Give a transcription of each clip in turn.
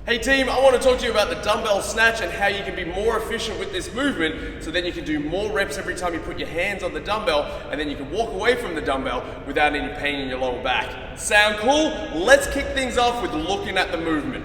Hey team, I want to talk to you about the dumbbell snatch and how you can be more efficient with this movement so then you can do more reps every time you put your hands on the dumbbell and then you can walk away from the dumbbell without any pain in your lower back. Sound cool? Let's kick things off with looking at the movement.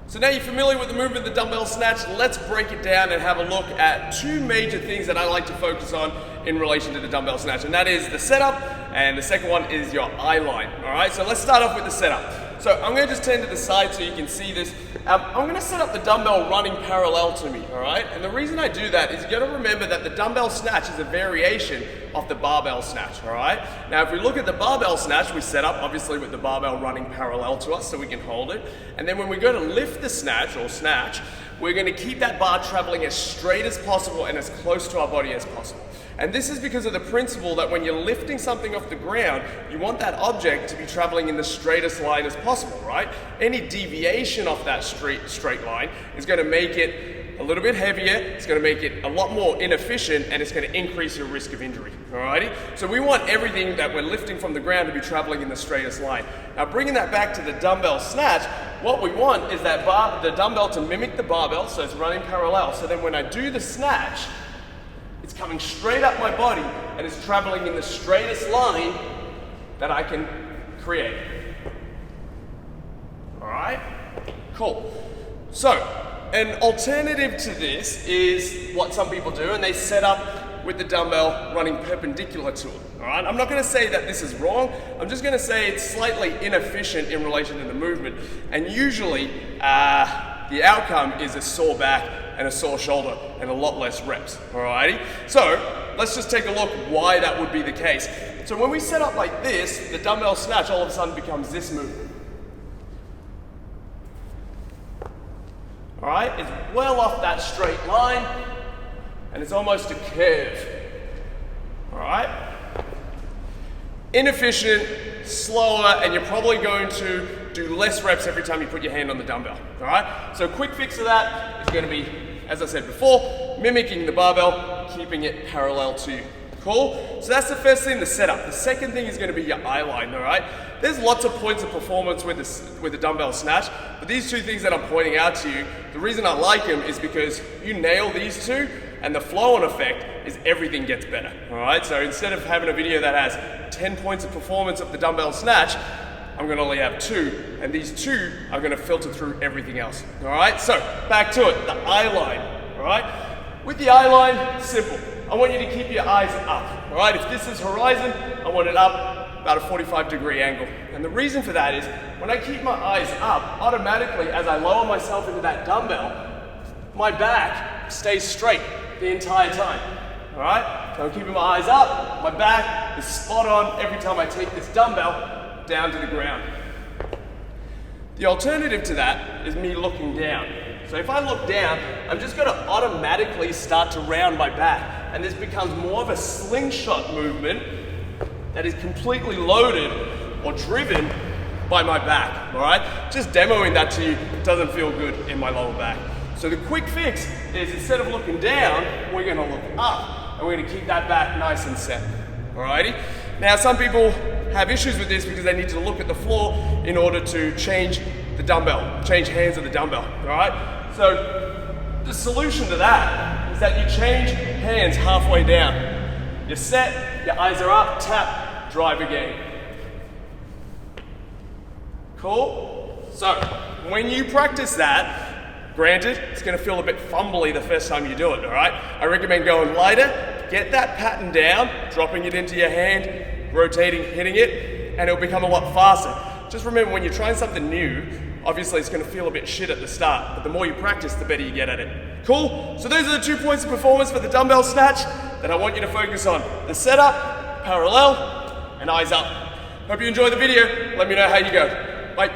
So now you're familiar with the movement of the dumbbell snatch, let's break it down and have a look at two major things that I like to focus on in relation to the dumbbell snatch, and that is the setup, and the second one is your eye line. All right, so let's start off with the setup. So I'm going to just turn to the side so you can see this. I'm going to set up the dumbbell running parallel to me, all right? And the reason I do that is you got to remember that the dumbbell snatch is a variation of the barbell snatch, all right? Now, if we look at the barbell snatch, we set up obviously with the barbell running parallel to us so we can hold it. And then when we go to lift the snatch or snatch, we're going to keep that bar traveling as straight as possible and as close to our body as possible. And this is because of the principle that when you're lifting something off the ground, you want that object to be traveling in the straightest line as possible, right? Any deviation off that straight line is going to make it a little bit heavier, it's going to make it a lot more inefficient, and it's going to increase your risk of injury, alrighty? So we want everything that we're lifting from the ground to be traveling in the straightest line. Now bringing that back to the dumbbell snatch, what we want is that the dumbbell to mimic the barbell, so it's running parallel. So then when I do the snatch, it's coming straight up my body and it's traveling in the straightest line that I can create. All right, cool. So an alternative to this is what some people do, and they set up with the dumbbell running perpendicular to it. All right, I'm not going to say that this is wrong. I'm just going to say it's slightly inefficient in relation to the movement, and usually the outcome is a sore back and a sore shoulder and a lot less reps, alrighty? So let's just take a look why that would be the case. So when we set up like this, the dumbbell snatch all of a sudden becomes this movement. All right, it's well off that straight line and it's almost a curve, all right? Inefficient, slower, and you're probably going to do less reps every time you put your hand on the dumbbell, all right? So a quick fix of that is going to be, as I said before, mimicking the barbell, keeping it parallel to you. Cool? So that's the first thing, the setup. The second thing is going to be your eye line, all right? There's lots of points of performance with the dumbbell snatch, but these two things that I'm pointing out to you, the reason I like them is because you nail these two, and the flow-on effect is everything gets better, all right? So instead of having a video that has 10 points of performance of the dumbbell snatch, I'm going to only have 2, and these 2 are going to filter through everything else, all right? So back to it, the eye line, all right? With the eye line, simple. I want you to keep your eyes up, all right? If this is horizon, I want it up about a 45-degree angle. And the reason for that is when I keep my eyes up, automatically as I lower myself into that dumbbell, my back stays straight the entire time, all right? So I'm keeping my eyes up, my back is spot on every time I take this dumbbell down to the ground. The alternative to that is me looking down. So if I look down, I'm just going to automatically start to round my back, and this becomes more of a slingshot movement that is completely loaded or driven by my back, all right? Just demoing that to you doesn't feel good in my lower back. So the quick fix is instead of looking down, we're going to look up, and we're going to keep that back nice and set, all righty? Now some people have issues with this because they need to look at the floor in order to change the dumbbell, change hands of the dumbbell, all right? So the solution to that is that you change hands halfway down. You're set, your eyes are up, tap, drive again. Cool? So when you practice that, granted, it's going to feel a bit fumbly the first time you do it, all right? I recommend going lighter, get that pattern down, dropping it into your hand, rotating, hitting it, and it'll become a lot faster. Just remember, when you're trying something new, obviously it's going to feel a bit shit at the start, but the more you practice, the better you get at it. Cool? So those are the 2 points of performance for the dumbbell snatch that I want you to focus on. The setup, parallel, and eyes up. Hope you enjoy the video. Let me know how you go. Bye.